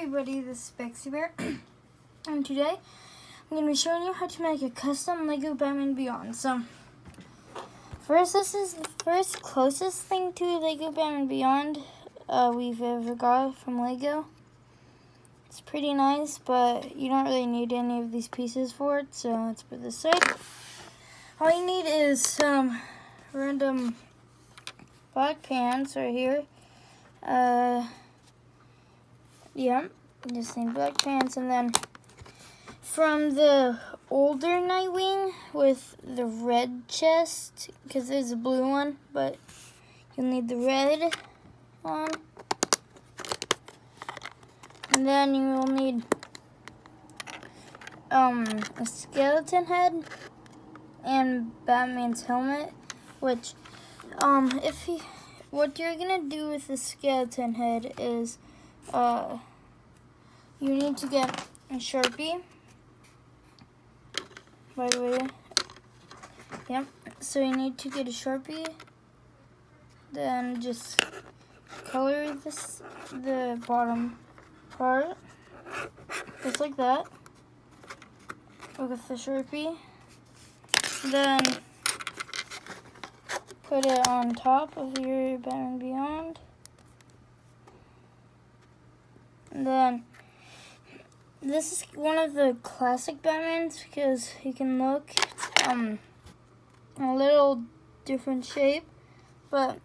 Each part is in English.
everybody, this is Bexy Bear, and today I'm going to be showing you how to make a custom Lego Batman Beyond. So, first, this is the first closest thing to Lego Batman Beyond we've ever got from Lego. It's pretty nice, but you don't really need any of these pieces for it, so let's put this aside. All you need is some random black pants right here. Yeah, just need black pants, and then from the older Nightwing with the red chest, because there's a blue one, but you'll need the red one. And then you will need a skeleton head and Batman's helmet, which what you're gonna do with the skeleton head is you need to get a Sharpie, by the way. Yep, so you need to get a Sharpie, then just color the bottom part, just like that, with the Sharpie. Then put it on top of your Batman Beyond. And then this is one of the classic Batmans because you can look a little different shape, but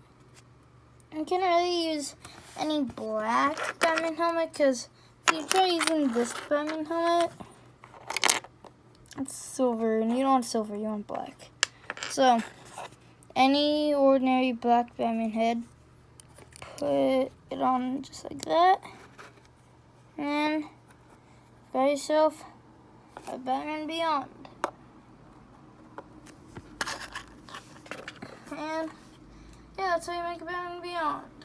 you can't really use any black Batman helmet because if you try using this Batman helmet, it's silver, and you don't want silver, you want black. So, any ordinary black Batman head, put it on just like that, and got yourself a Batman Beyond. And yeah, that's how you make a Batman Beyond.